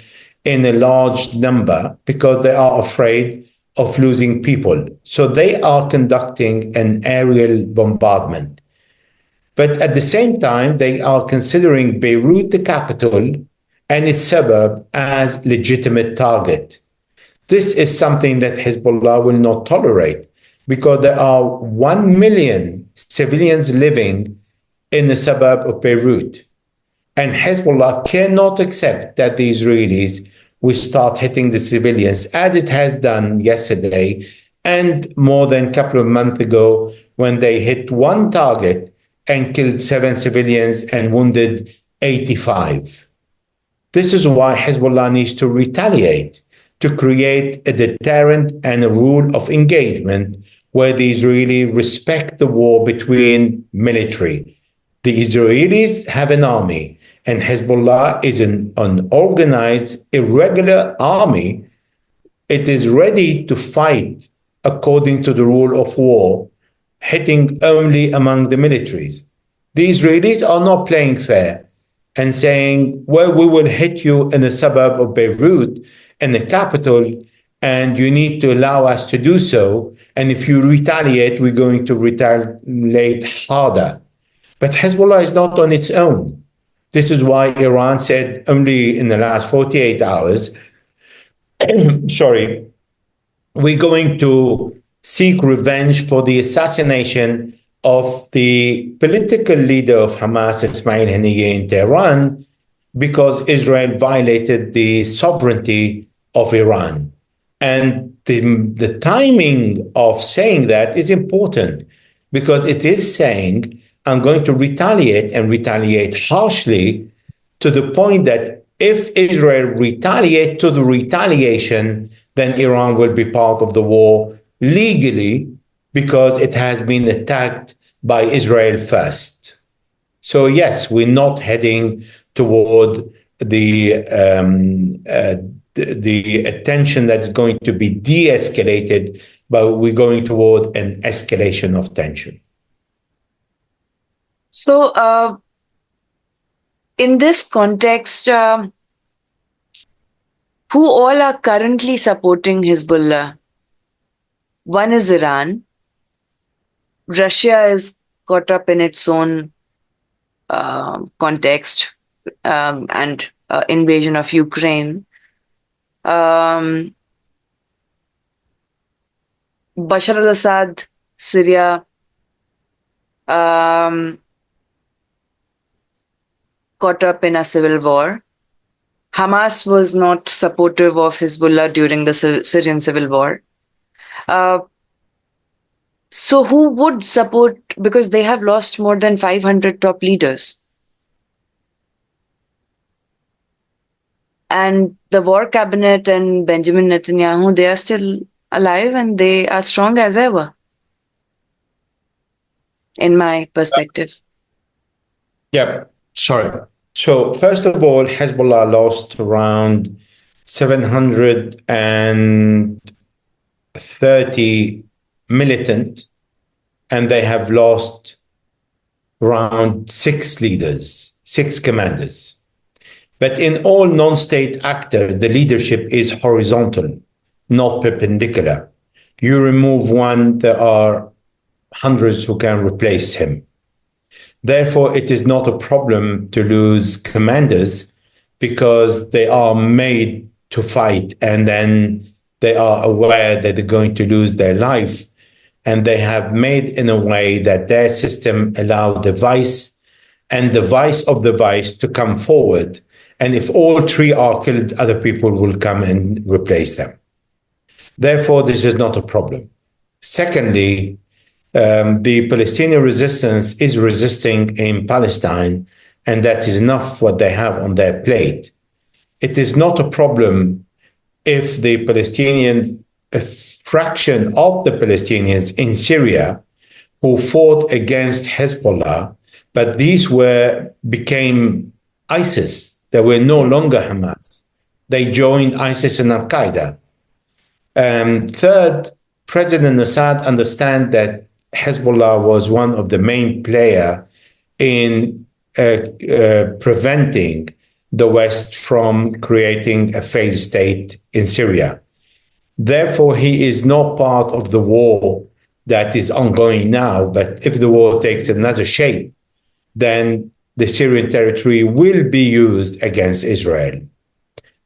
in a large number because they are afraid of losing people. So they are conducting an aerial bombardment. But at the same time, they are considering Beirut, the capital, and its suburb as legitimate target. This is something that Hezbollah will not tolerate because there are 1 million civilians living in the suburb of Beirut. And Hezbollah cannot accept that the Israelis will start hitting the civilians as it has done yesterday and more than a couple of months ago when they hit one target and killed 7 civilians and wounded 85. This is why Hezbollah needs to retaliate, to create a deterrent and a rule of engagement where the Israelis respect the war between military. The Israelis have an army, and Hezbollah is an unorganized, irregular army. It is ready to fight according to the rule of war, hitting only among the militaries. The Israelis are not playing fair and saying, well, we will hit you in the suburb of Beirut, in the capital, and you need to allow us to do so. And if you retaliate, we're going to retaliate harder. But Hezbollah is not on its own. This is why Iran said only in the last 48 hours, sorry, we're going to seek revenge for the assassination of the political leader of Hamas, Ismail Haniyeh, in Tehran, because Israel violated the sovereignty of Iran. And the timing of saying that is important because it is saying, I'm going to retaliate and retaliate harshly to the point that if Israel retaliates to the retaliation, then Iran will be part of the war legally because it has been attacked by Israel first. So yes, we're not heading toward the attention that's going to be de-escalated, but we're going toward an escalation of tension. So, in this context, who all are currently supporting Hezbollah? One is Iran. Russia is caught up in its own context and invasion of Ukraine. Bashar al-Assad, Syria, caught up in a civil war. Hamas was not supportive of Hezbollah during the Syrian civil war. So who would support, because they have lost more than 500 top leaders? And the war cabinet and Benjamin Netanyahu, they are still alive and they are strong as ever, in my perspective. Yeah, sorry. So first of all, Hezbollah lost around 730 militant, and they have lost around 6 leaders, 6 commanders. But in all non-state actors, the leadership is horizontal, not perpendicular. You remove one, there are hundreds who can replace him. Therefore, it is not a problem to lose commanders because they are made to fight, and then they are aware that they're going to lose their life. And they have made in a way that their system allows the vice and the vice of the vice to come forward. And if all 3 are killed, other people will come and replace them. Therefore, this is not a problem. Secondly, the Palestinian resistance is resisting in Palestine, and that is enough what they have on their plate. It is not a problem if the Palestinian fraction of the Palestinians in Syria who fought against Hezbollah, but these became ISIS. They were no longer Hamas. They joined ISIS and Al-Qaeda. Third, President Assad understands that Hezbollah was one of the main players in preventing the West from creating a failed state in Syria. Therefore, he is not part of the war that is ongoing now. But if the war takes another shape, then the Syrian territory will be used against Israel.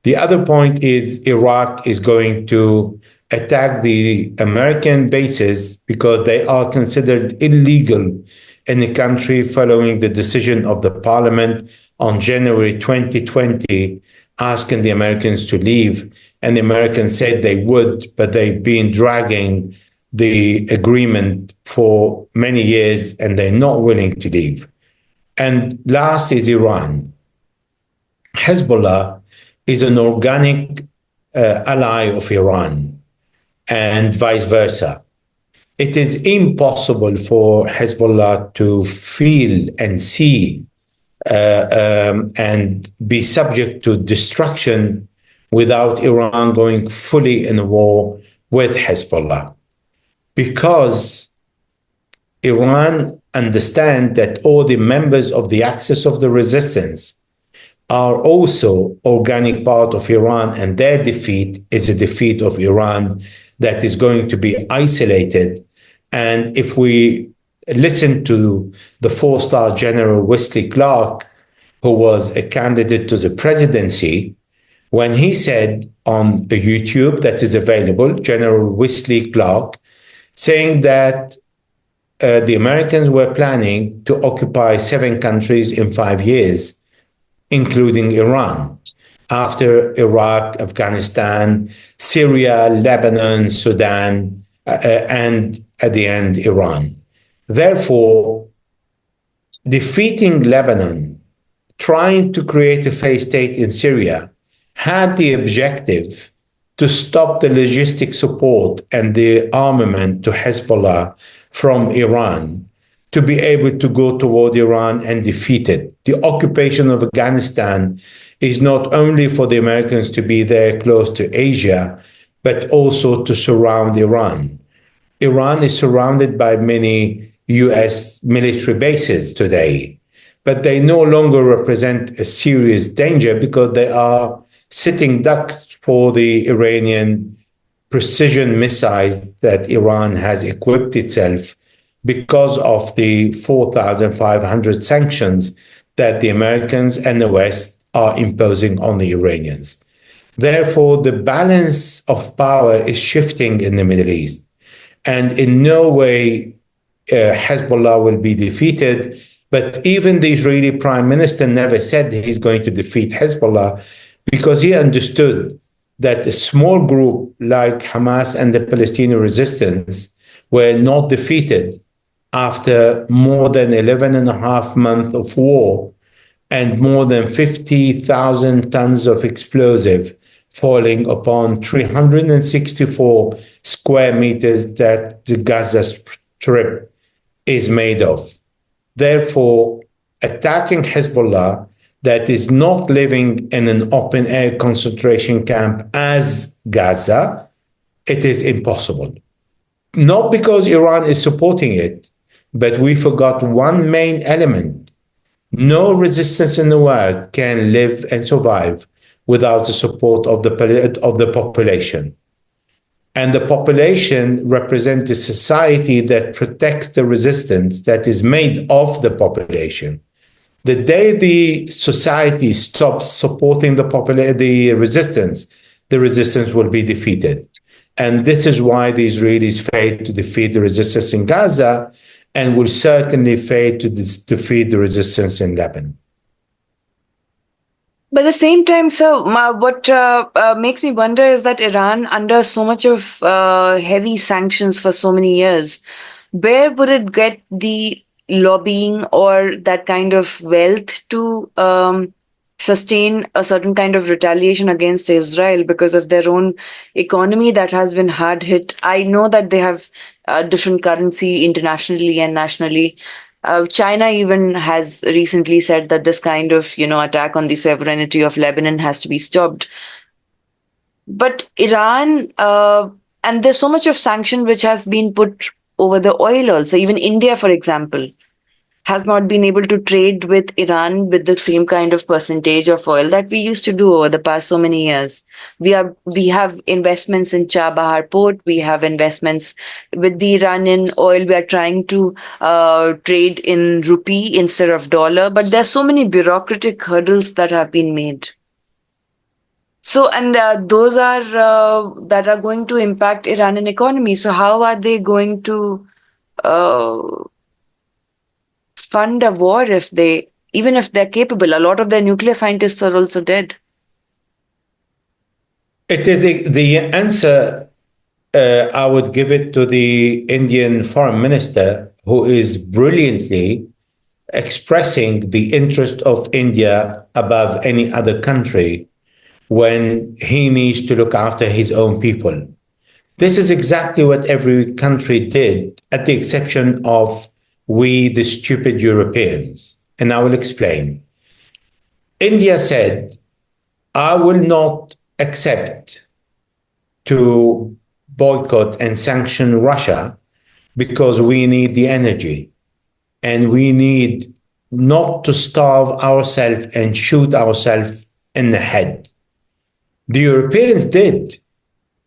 The other point is Iraq is going to attack the American bases because they are considered illegal in the country following the decision of the parliament on January 2020, asking the Americans to leave. And the Americans said they would, but they've been dragging the agreement for many years and they're not willing to leave. And last is Iran. Hezbollah is an organic ally of Iran and vice versa. It is impossible for Hezbollah to feel and see and be subject to destruction without Iran going fully in a war with Hezbollah. Because Iran understands that all the members of the axis of the resistance are also organic part of Iran, and their defeat is a defeat of Iran that is going to be isolated. And if we listen to the 4-star General Wesley Clark, who was a candidate to the presidency, when he said on the YouTube that is available, General Wesley Clark, saying that the Americans were planning to occupy 7 countries in 5 years, including Iran, after Iraq, Afghanistan, Syria, Lebanon, Sudan, and at the end, Iran. Therefore, defeating Lebanon, trying to create a failed state in Syria, had the objective to stop the logistic support and the armament to Hezbollah from Iran, to be able to go toward Iran and defeat it. The occupation of Afghanistan is not only for the Americans to be there close to Asia, but also to surround Iran. Iran is surrounded by many US military bases today, but they no longer represent a serious danger because they are sitting ducks for the Iranian precision missiles that Iran has equipped itself because of the 4,500 sanctions that the Americans and the West are imposing on the Iranians. Therefore, the balance of power is shifting in the Middle East. And in no way Hezbollah will be defeated. But even the Israeli prime minister never said he's going to defeat Hezbollah, because he understood that a small group like Hamas and the Palestinian resistance were not defeated after more than 11 and a half months of war and more than 50,000 tons of explosive falling upon 364 square meters that the Gaza Strip is made of. Therefore, attacking Hezbollah that is not living in an open air concentration camp as Gaza, it is impossible. Not because Iran is supporting it, but we forgot one main element. No resistance in the world can live and survive without the support of the population. And the population represents a society that protects the resistance that is made of the population. The day the society stops supporting the resistance will be defeated. And this is why the Israelis failed to defeat the resistance in Gaza and will certainly fail to defeat the resistance in Lebanon. But at the same time, sir, what makes me wonder is that Iran, under so much of heavy sanctions for so many years, where would it get the lobbying or that kind of wealth to sustain a certain kind of retaliation against Israel because of their own economy that has been hard hit? I know that they have different currency internationally and nationally. China even has recently said that this kind of, attack on the sovereignty of Lebanon has to be stopped. But Iran, and there's so much of sanction which has been put over the oil also. Even India, for example, has not been able to trade with Iran with the same kind of percentage of oil that we used to do over the past so many years. We have investments in Chabahar port. We have investments with the Iranian oil. We are trying to trade in rupee instead of dollar. But there are so many bureaucratic hurdles that have been made. So, and those are that are going to impact Iranian economy. So how are they going to fund a war even if they're capable? A lot of their nuclear scientists are also dead. It is the answer. I would give it to the Indian foreign minister, who is brilliantly expressing the interest of India above any other country when he needs to look after his own people. This is exactly what every country did, at the exception of we, the stupid Europeans. And I will explain. India said, I will not accept to boycott and sanction Russia because we need the energy and we need not to starve ourselves and shoot ourselves in the head. The Europeans did.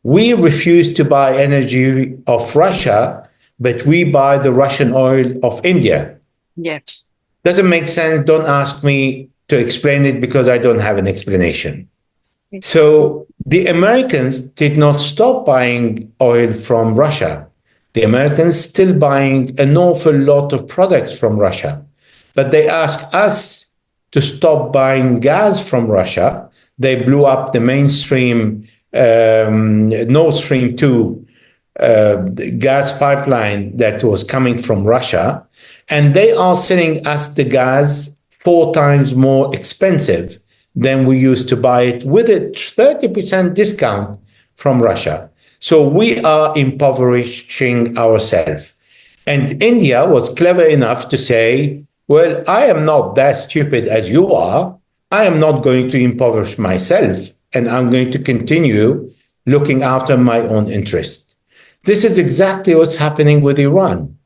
We refused to buy energy of Russia, but we buy the Russian oil of India. Yes. Doesn't make sense. Don't ask me to explain it because I don't have an explanation. So the Americans did not stop buying oil from Russia. The Americans still buying an awful lot of products from Russia. But they asked us to stop buying gas from Russia. They blew up the mainstream Nord Stream 2 gas pipeline that was coming from Russia, and they are selling us the gas 4 times more expensive than we used to buy it, with a 30% discount from Russia. So we are impoverishing ourselves. And India was clever enough to say, well, I am not that stupid as you are. I am not going to impoverish myself, and I'm going to continue looking after my own interests. This is exactly what's happening with Iran.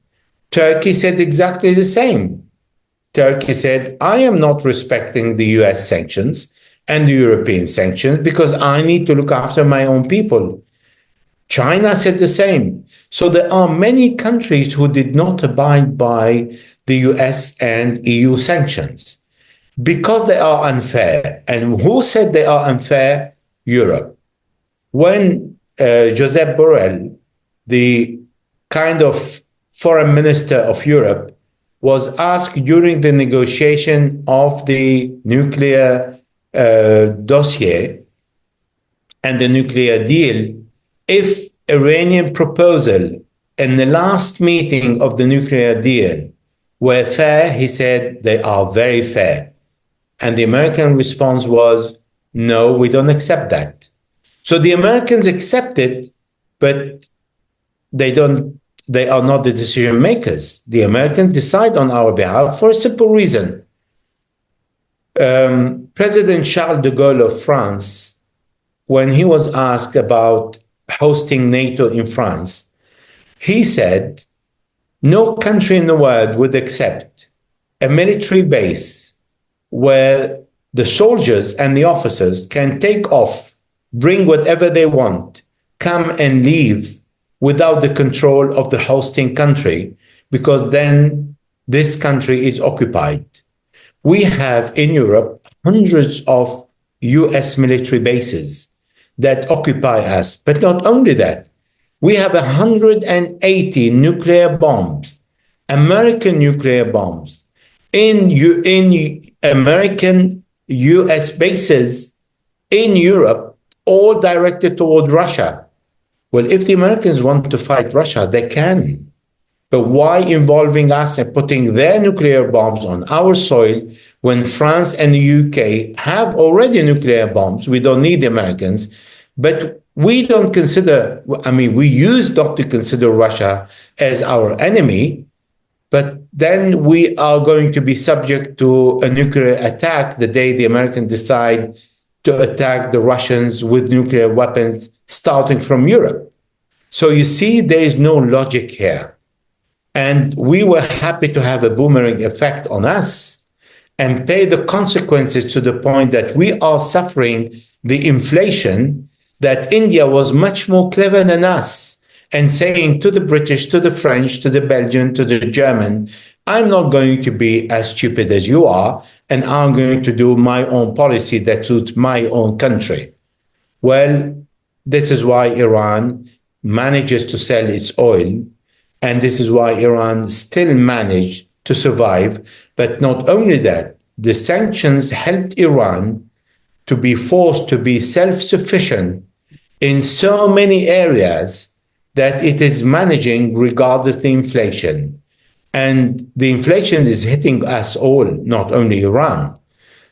Turkey said exactly the same. Turkey said, I am not respecting the US sanctions and the European sanctions because I need to look after my own people. China said the same. So there are many countries who did not abide by the US and EU sanctions because they are unfair. And who said they are unfair? Europe. When Josep Borrell, the kind of foreign minister of Europe, was asked during the negotiation of the nuclear dossier and the nuclear deal if Iranian proposal in the last meeting of the nuclear deal were fair. He said they are very fair. And the American response was, no, we don't accept that. So the Americans accept it, but they are not the decision makers. The Americans decide on our behalf for a simple reason. President Charles de Gaulle of France, when he was asked about hosting NATO in France, he said, no country in the world would accept a military base where the soldiers and the officers can take off, bring whatever they want, come and leave without the control of the hosting country, because then this country is occupied. We have in Europe hundreds of US military bases that occupy us. But not only that, we have 180 nuclear bombs, American nuclear bombs, in American US bases in Europe, all directed toward Russia. Well, if the Americans want to fight Russia, they can. But why involving us and putting their nuclear bombs on our soil when France and the UK have already nuclear bombs? We don't need the Americans. But we don't consider, we used not to consider Russia as our enemy, but then we are going to be subject to a nuclear attack the day the Americans decide to attack the Russians with nuclear weapons starting from Europe. So you see, there is no logic here. And we were happy to have a boomerang effect on us and pay the consequences to the point that we are suffering the inflation, that India was much more clever than us and saying to the British, to the French, to the Belgian, to the German, I'm not going to be as stupid as you are, and I'm going to do my own policy that suits my own country. Well, this is why Iran manages to sell its oil, and this is why Iran still managed to survive. But not only that, the sanctions helped Iran to be forced to be self-sufficient in so many areas that it is managing regardless the inflation. And the inflation is hitting us all, not only Iran.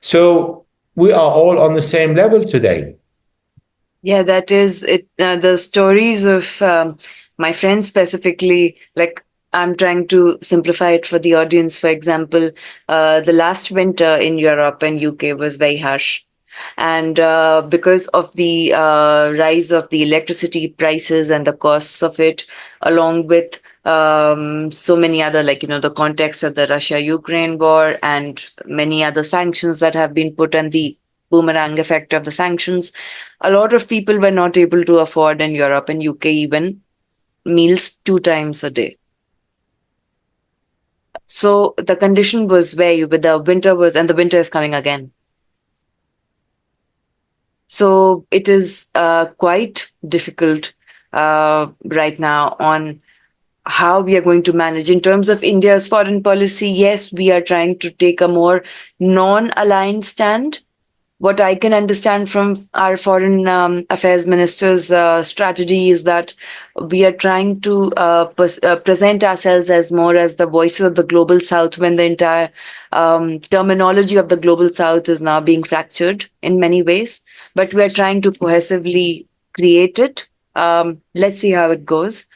So we are all on the same level today. Yeah, that is it. The stories of my friends specifically, like I'm trying to simplify it for the audience. For example, the last winter in Europe and UK was very harsh. And because of the rise of the electricity prices and the costs of it, along with so many other, the context of the Russia-Ukraine war and many other sanctions that have been put on the boomerang effect of the sanctions, a lot of people were not able to afford in Europe and UK even meals 2 times a day. So the condition was where the winter is coming again. So it is quite difficult right now on how we are going to manage. In terms of India's foreign policy, yes, we are trying to take a more non-aligned stand. What I can understand from our foreign affairs minister's strategy is that we are trying to present ourselves as more as the voices of the global south, when the entire terminology of the global south is now being fractured in many ways. But we are trying to cohesively create it. Let's see how it goes.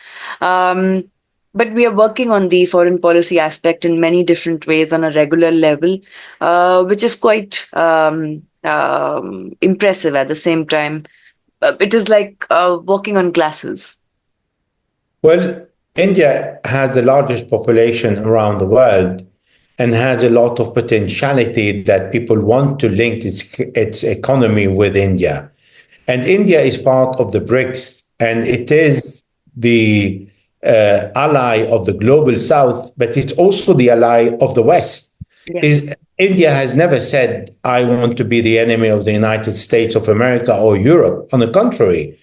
But we are working on the foreign policy aspect in many different ways on a regular level, which is quite impressive at the same time. It is like walking on glasses. Well, India has the largest population around the world and has a lot of potentiality that people want to link its economy with India. And India is part of the BRICS, and it is the ally of the global south, but it's also the ally of the West. Yes. India has never said, I want to be the enemy of the United States of America or Europe. On the contrary,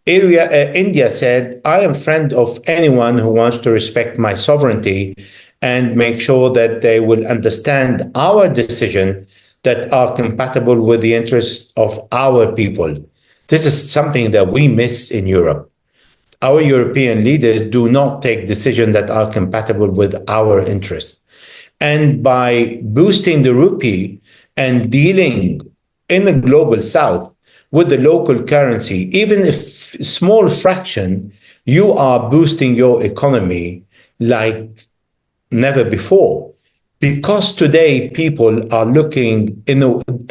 India said, I am friend of anyone who wants to respect my sovereignty and make sure that they will understand our decision that are compatible with the interests of our people. This is something that we miss in Europe. Our European leaders do not take decisions that are compatible with our interests. And by boosting the rupee and dealing in the global south with the local currency, even if small fraction, you are boosting your economy like never before. Because today people are looking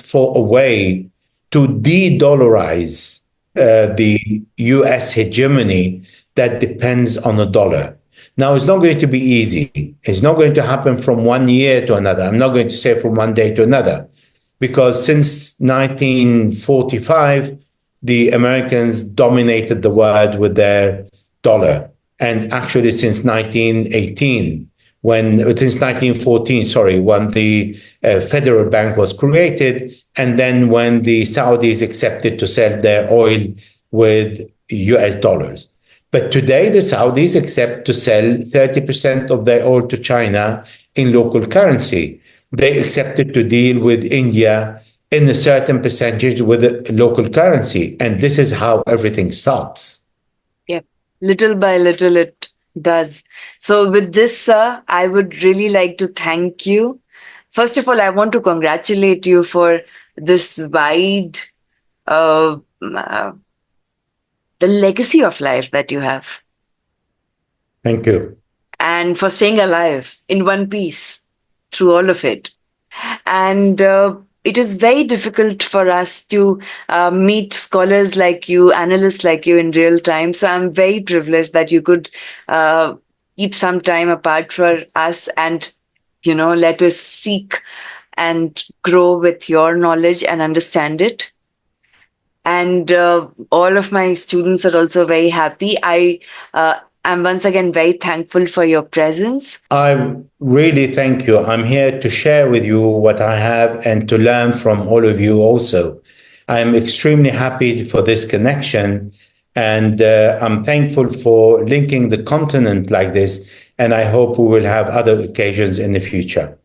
for a way to de-dollarize the US hegemony that depends on the dollar. Now, it's not going to be easy. It's not going to happen from one year to another. I'm not going to say from one day to another, because since 1945, the Americans dominated the world with their dollar. And actually, since 1918, since 1914, sorry, when the Federal Bank was created, and then when the Saudis accepted to sell their oil with US dollars. But today, the Saudis accept to sell 30% of their oil to China in local currency. They accepted to deal with India in a certain percentage with a local currency. And this is how everything starts. Yeah, little by little it does. So with this, sir, I would really like to thank you. First of all, I want to congratulate you for this wide the legacy of life that you have. Thank you. And for staying alive in one piece through all of it. And it is very difficult for us to meet scholars like you, analysts like you in real time. So I'm very privileged that you could keep some time apart for us and, let us seek and grow with your knowledge and understand it. And all of my students are also very happy. I'm once again very thankful for your presence. I really thank you. I'm here to share with you what I have and to learn from all of you also. I'm extremely happy for this connection, and I'm thankful for linking the continent like this, and I hope we will have other occasions in the future.